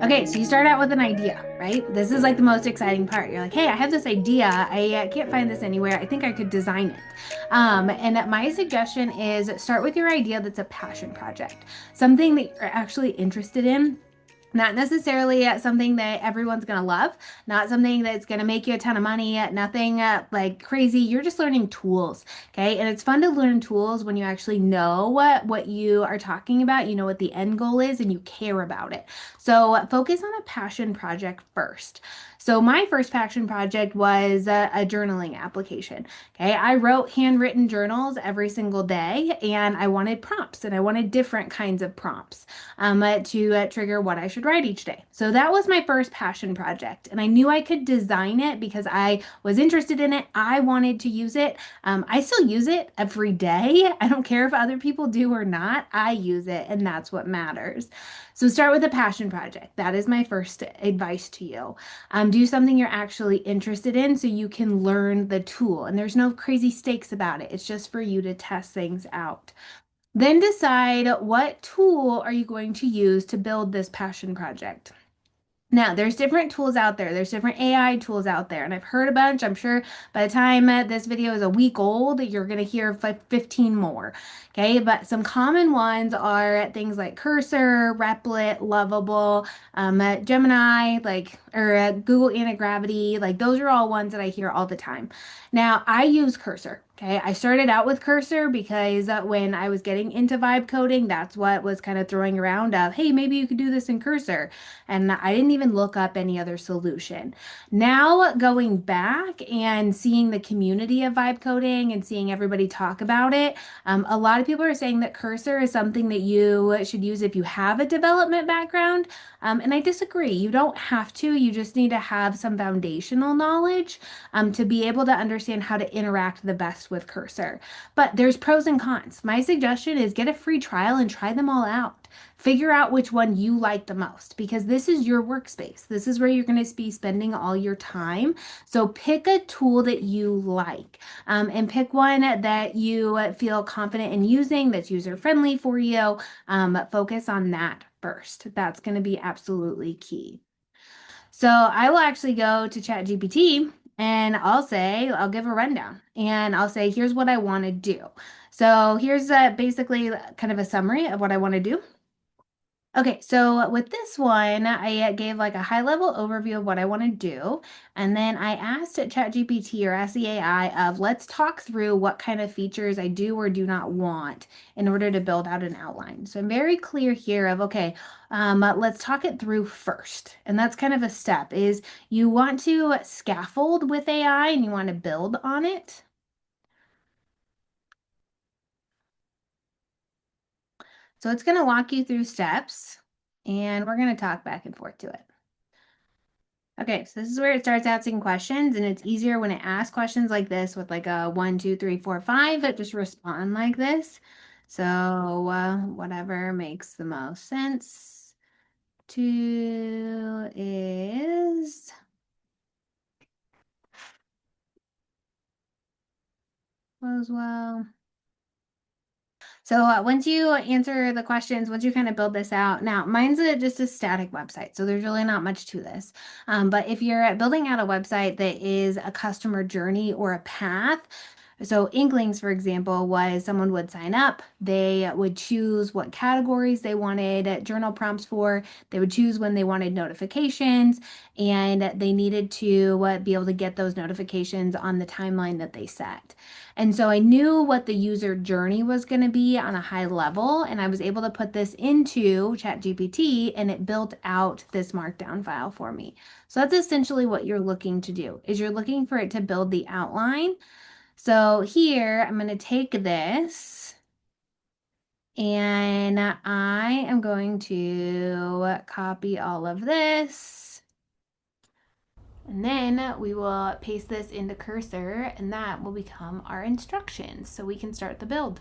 Okay, so you start out with an idea, right? This is like the most exciting part. You're like, hey, I have this idea. I can't find this anywhere. I think I could design it. And my suggestion is start with your idea that's a passion project, something that you're actually interested in. Not necessarily something that everyone's going to love, not something that's going to make you a ton of money, nothing like crazy. You're just learning tools, okay? And it's fun to learn tools when you actually know what you are talking about, you know what the end goal is, and you care about it. So focus on a passion project first. So my first passion project was a journaling application. Okay, I wrote handwritten journals every single day, and I wanted prompts, and I wanted different kinds of prompts to trigger what I should write each day. So that was my first passion project. And I knew I could design it because I was interested in it. I wanted to use it. I still use it every day. I don't care if other people do or not. I use it, and that's what matters. So start with a passion project. That is my first advice to you. Do something you're actually interested in so you can learn the tool. And there's no crazy stakes about it. It's just for you to test things out. Then decide what tool are you going to use to build this passion project. Now, there's different tools out there. There's different AI tools out there, and I've heard a bunch. I'm sure by the time this video is a week old, you're going to hear 15 more. Okay, but some common ones are things like Cursor, Replit, Lovable, Gemini, or Google Antigravity. Like those are all ones that I hear all the time. Now, I use Cursor. Okay, I started out with Cursor because when I was getting into vibe coding, that's what was kind of throwing around of, hey, maybe you could do this in Cursor. And I didn't even look up any other solution. Now, going back and seeing the community of vibe coding and seeing everybody talk about it, a lot of people are saying that Cursor is something that you should use if you have a development background. And I disagree. You don't have to. You just need to have some foundational knowledge to be able to understand how to interact the best with Cursor. But there's pros and cons. My suggestion is get a free trial and try them all out. Figure out which one you like the most because this is your workspace. This is where you're going to be spending all your time. So pick a tool that you like and pick one that you feel confident in using, that's user friendly for you. Focus on that first. That's going to be absolutely key. So I will actually go to ChatGPT and I'll give a rundown and I'll say, here's what I want to do. So here's basically kind of a summary of what I want to do. Okay, so with this one, I gave like a high level overview of what I want to do. And then I asked ChatGPT or asked the AI of let's talk through what kind of features I do or do not want in order to build out an outline. So I'm very clear here of, okay, let's talk it through first. And that's kind of a step is you want to scaffold with AI and you want to build on it. So it's going to walk you through steps and we're going to talk back and forth to it. Okay, so this is where it starts asking questions, and it's easier when it asks questions like this with like a 1, 2, 3, 4, 5, but just respond like this. So whatever makes the most sense to is close well. So once you answer the questions, once you kind of build this out, now mine's just a static website, so there's really not much to this. But if you're building out a website that is a customer journey or a path, so Inklings, for example, was someone would sign up, they would choose what categories they wanted journal prompts for, they would choose when they wanted notifications, and they needed to be able to get those notifications on the timeline that they set. And so I knew what the user journey was going to be on a high level, and I was able to put this into ChatGPT and it built out this markdown file for me. So that's essentially what you're looking to do, is you're looking for it to build the outline. So here I'm going to take this and I am going to copy all of this. And then we will paste this into Cursor and that will become our instructions so we can start the build.